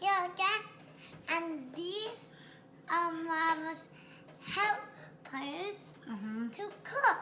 here again, and these Mama's helpers to cook.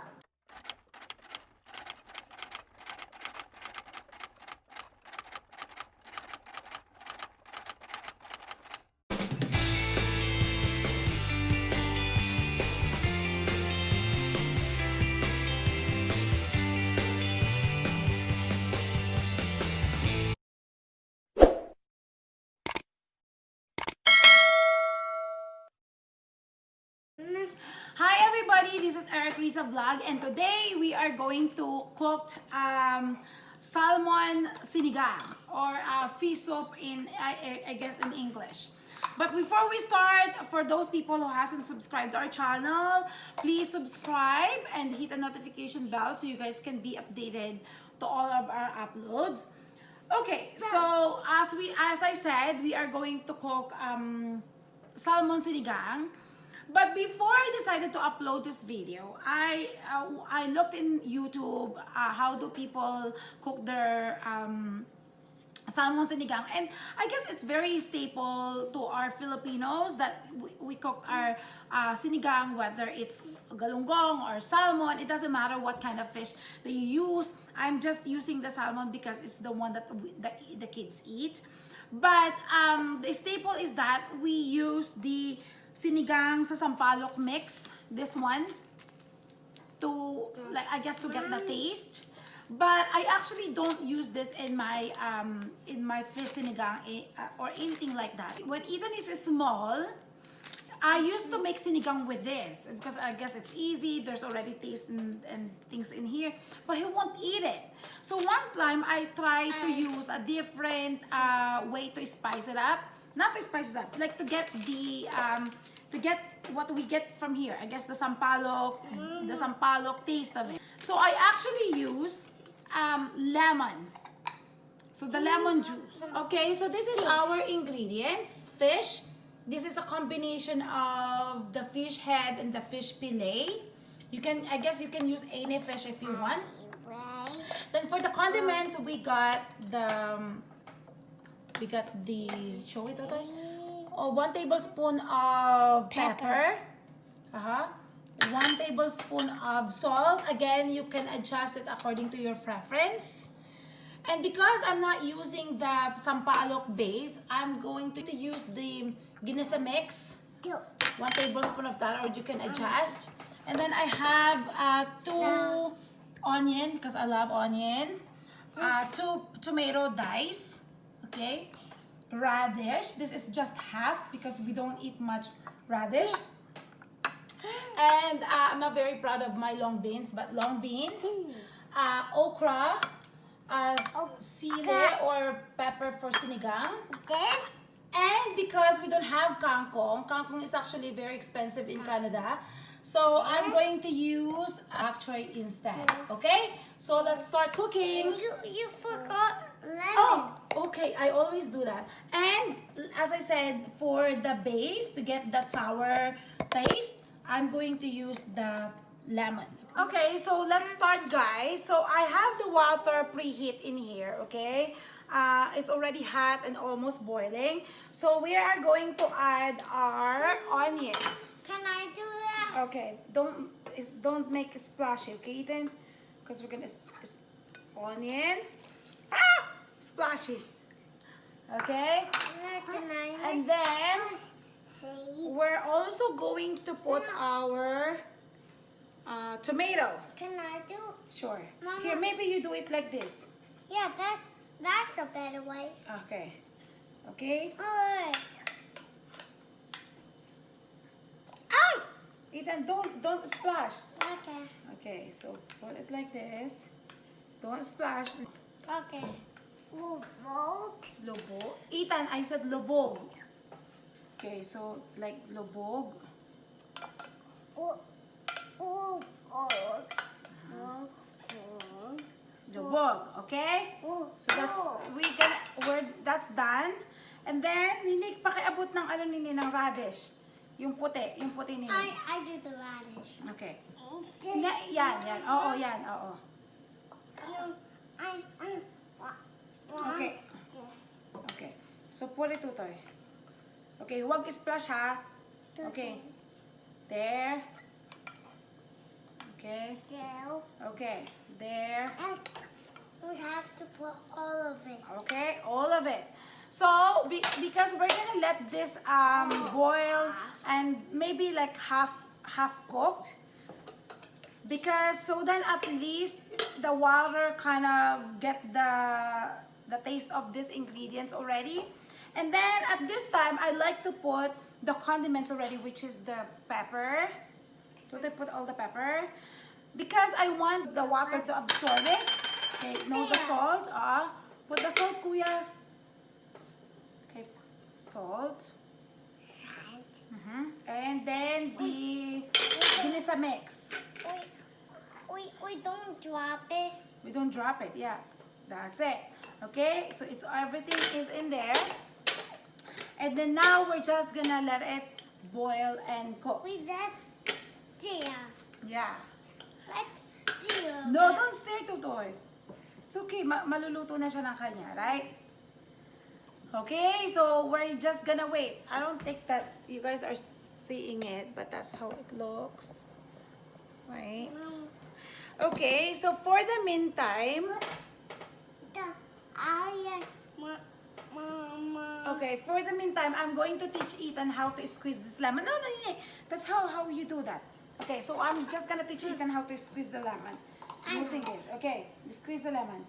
Hi everybody, this is Eric Risa Vlog, and today we are going to cook salmon sinigang, or fish soup in I guess in English. But before we start, for those people who hasn't subscribed to our channel, please subscribe and hit the notification bell so you guys can be updated to all of our uploads. Okay, so as I said, we are going to cook salmon sinigang. But before I decided to upload this video, I looked in YouTube how do people cook their salmon sinigang, and I guess it's very staple to our Filipinos that we cook our sinigang, whether it's galunggong or salmon. It doesn't matter what kind of fish that you use. I'm just using the salmon because it's the one that the kids eat. But the staple is that we use the sinigang sa sampalok mix, this one, to like I guess to get the taste. But I actually don't use this in my fish sinigang or anything like that. When Ethan is small, I used to make sinigang with this because I guess it's easy. There's already taste and things in here, but he won't eat it. So one time I tried to use a different way to spice it up. Not to spice it up, like to get the to get what we get from here. I guess the sampalok taste of it. So I actually use lemon. So the lemon juice. Okay, so this is our ingredients. Fish. This is a combination of the fish head and the fish fillet. I guess you can use any fish if you want. Then for the condiments, we got the show it, okay? 1 tablespoon of pepper. 1 tablespoon of salt. Again, you can adjust it according to your preference. And because I'm not using the sampalok base, I'm going to use the ginisa mix. 1 tablespoon of that, or you can adjust. And then I have 2 onion, because I love onion. 2 tomato dice. Okay. Radish. This is just half because we don't eat much radish. And I'm not very proud of my long beans, but long beans. Okra, sili or pepper for sinigang. And because we don't have kangkong is actually very expensive in Canada. So I'm going to use bok choy instead. Okay? So let's start cooking. You forgot lemon. Oh, okay. I always do that. And as I said, for the base, to get that sour taste, I'm going to use the lemon. Okay, so let's start, guys. So I have the water preheat in here, okay? It's already hot and almost boiling. So we are going to add our onion. Can I do that? Okay, don't make a splash, okay, Ethan? Because we're gonna onion. Splashy. Okay. And then we're also going to put our tomato. Can I do? Sure. Mama. Here, maybe you do it like this. Yeah, that's a better way. Okay. Okay. Alright. Ethan, don't splash. Okay. Okay, so put it like this. Don't splash. Okay. Lubog. Lubog. Ethan, I said lubog. Okay, so like lubog. Lubog, okay? So that's done. And then ninig pakiabot ng ng radish. Yung puti ninig. I do the radish. Okay. Yan. Oo, yan, oo. I want Okay. this. So put it, Tutoy. Okay, huwag splash ha. Okay. There. Okay. So, Okay. There. and we have to put all of it. Okay, all of it. So because we're gonna let this boil and maybe like half cooked. Because so then at least the water kind of get the taste of these ingredients already. And then at this time, I like to put the condiments already, which is the pepper. So I put all the pepper. Because I want the water to absorb it. Okay, no, the salt. Put the salt, kuya. Okay, salt. Salt. And then the ginisa mix. We don't drop it. We don't drop it, yeah. That's it. Okay, so it's everything is in there. And then now we're just gonna let it boil and cook. Let's stir. Yeah. Let's stir. No, don't stir, Tutoy. It's okay, maluluto na siya ng kanya, right? Okay, so we're just gonna wait. I don't think that you guys are seeing it, but that's how it looks. Right? Okay, so for the meantime, okay, for the meantime, I'm going to teach Ethan how to squeeze this lemon. No, no, no, that's how you do that. Okay, so I'm just gonna teach Ethan how to squeeze the lemon using this. Okay, squeeze the lemon.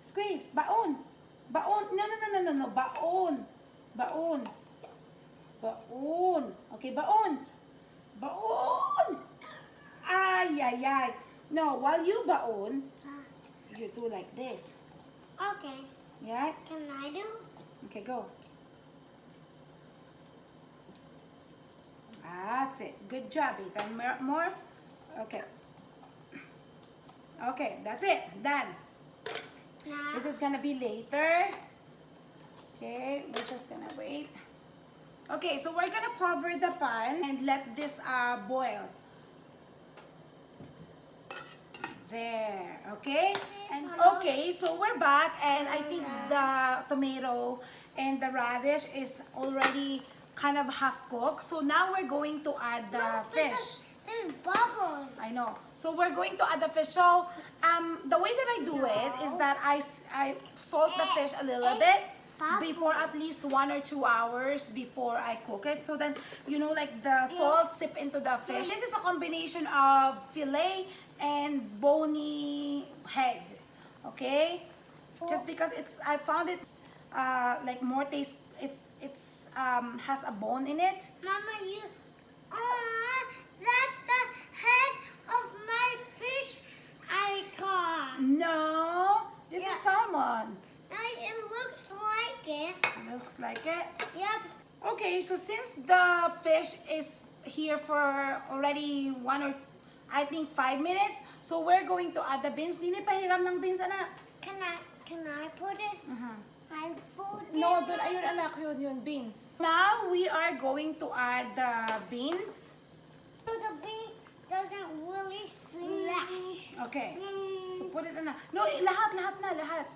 Squeeze, baon. Baon. No, baon. Baon. Baon. Okay, baon. Baon. Ay. No, while you baon, you do like this. Okay. Yeah? Can I do? Okay, go. That's it. Good job, Ethan. More? Okay. Okay, that's it. Done. Now, This is gonna be later. Okay, we're just gonna wait. Okay, so we're gonna cover the pan and let this boil. There, okay? And okay, so we're back and I think the tomato and the radish is already kind of half cooked. So now we're going to add the fish. There's bubbles. I know. So we're going to add the fish. So the way that I do it is that I salt the fish a little bit before at least 1 or 2 hours before I cook it. So then, you know, like the salt sip into the fish. This is a combination of fillet and bony head. Okay? Just because I found it like more taste if it's has a bone in it. Mama, that's the head of my fish I caught. No, this is salmon. It looks like it. It looks like it. Yep. Okay, so since the fish is here for already 1 or I think 5 minutes, so we're going to add the beans. Dini pahiram ng beans, anak. Can I put it? I put it. No, doon ayun anak, yun beans. Now we are going to add the beans. So the bean doesn't really splash. Okay. So put it anak. No, lahat.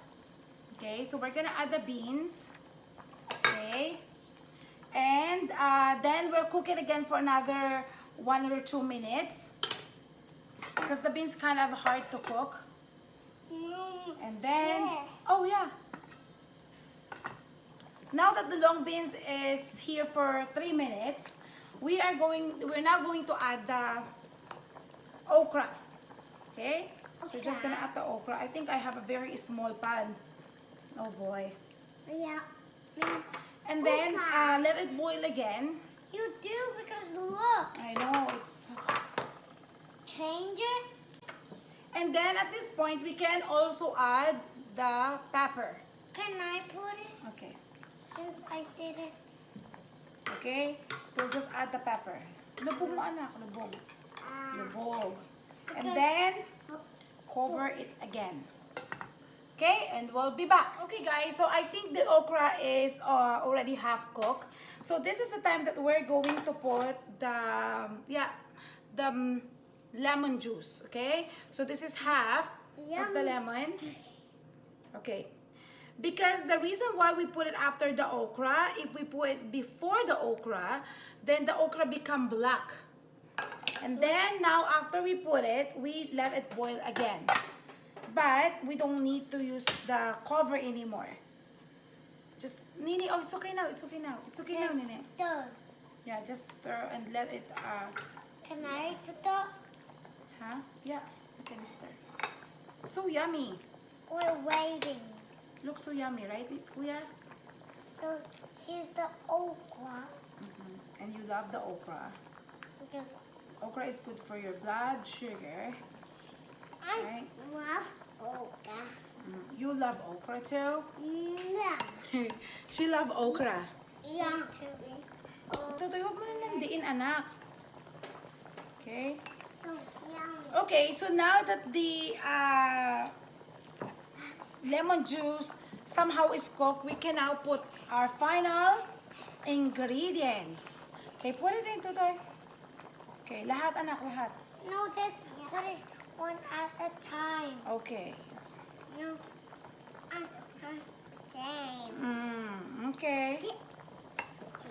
Okay, so we're gonna add the beans. Okay. And then we'll cook it again for another 1 or 2 minutes. Because the beans kind of hard to cook. And then, oh yeah. Now that the long beans is here for 3 minutes, we're now going to add the okra. Okay? So we're just gonna add the okra. I think I have a very small pan. Oh boy. Yeah. And then let it boil again. You do because look. I know it's. Change it. And then at this point we can also add the pepper. Can I put it? Okay. Since I did it. Okay. So just add the pepper. Lubog mo anak, lubog. Lubog. And then cover it again. Okay, and we'll be back. Okay guys, so I think the okra is already half cooked. So this is the time that we're going to put the lemon juice, okay? So this is half of the lemon. Okay. Because the reason why we put it after the okra, if we put it before the okra, then the okra become black. And then now after we put it, we let it boil again. But we don't need to use the cover anymore. Just, Nini, oh, it's okay now, it's okay now. It's okay now, Nini. Stir. Yeah, just stir and let it, Can I stir? huh? Yeah, you can stir. So yummy. We're waiting. Looks so yummy, right, Kuya? So here's the okra. And you love the okra. Because Okra is good for your blood sugar. I Right. love okra. You love okra too? Yeah. She love okra. Yeah. Tutoy, huwag mo na landiin, anak. Okay? So yummy. Okay, so now that the lemon juice somehow is cooked, we can now put our final ingredients. Okay, put it in, Tutoy. Okay, lahat, anak, lahat. No, this put it one at a time. Okay. No. Same. Okay.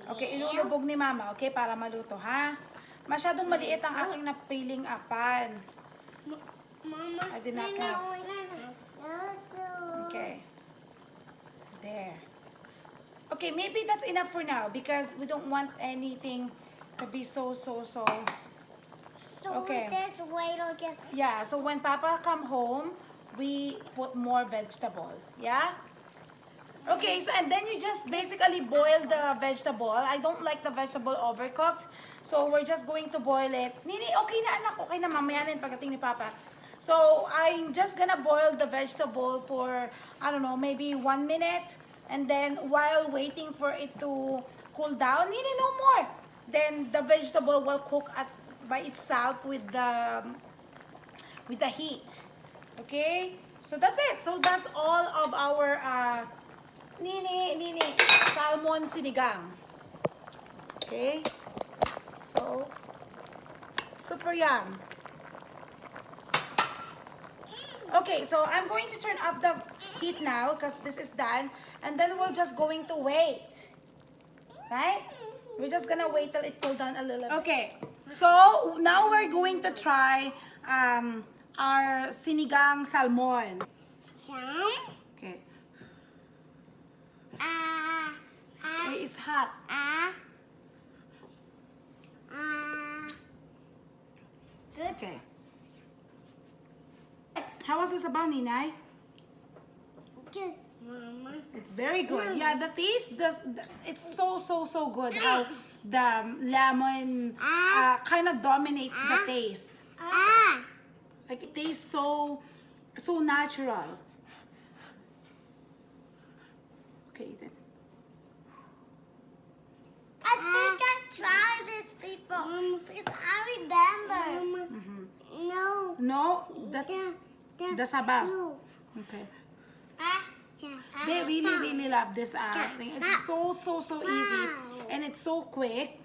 Okay, ilulubog ni Mama, okay, para maluto, ha? Masyadong maliit ang aking napiling apan. Mama. I did not count. No. Okay. There. Okay, maybe that's enough for now because we don't want anything to be so. So Okay. this wait again. Yeah, so when Papa come home, we put more vegetable. Yeah? Okay, so and then you just basically boil the vegetable. I don't like the vegetable overcooked. So we're just going to boil it. Nini, okay na anak. Okay na, mamaya na yung pagdating ni Papa. So I'm just gonna boil the vegetable for, I don't know, maybe 1 minute. And then while waiting for it to cool down, Nini, no more. Then the vegetable will cook by itself with the heat. Okay? So that's it. So that's all of our Nini, salmon sinigang. Okay? So, super yum. Okay, so I'm going to turn up the heat now because this is done. And then we're just going to wait. Right? We're just gonna wait till it cool down a little bit. Okay, so now we're going to try our sinigang salmon. Some. Okay. Wait, it's hot. Good. Okay. How was this about, Ninay? Good, Mama. It's very good. Yeah, the taste, it's so good how the lemon kind of dominates the taste. Like it tastes so natural. Okay, then. I think I tried this before because I remember. No. No, the sabaw. soup. Okay. They really love this thing. It's so easy and it's so quick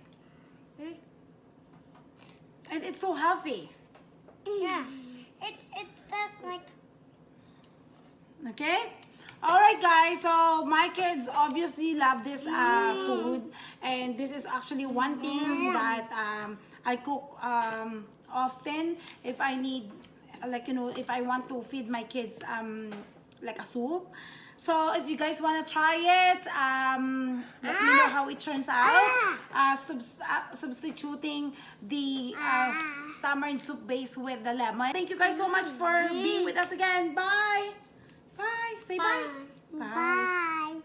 and it's so healthy. Yeah. It's just like. Okay. All right, guys. So my kids obviously love this food, and this is actually one thing that I cook often if I need, like, you know, if I want to feed my kids like a soup. So if you guys want to try it, let me know how it turns out. Substituting the tamarind soup base with the lemon. Thank you guys so much for being with us again. Bye. Bye. Say bye. Bye. Bye.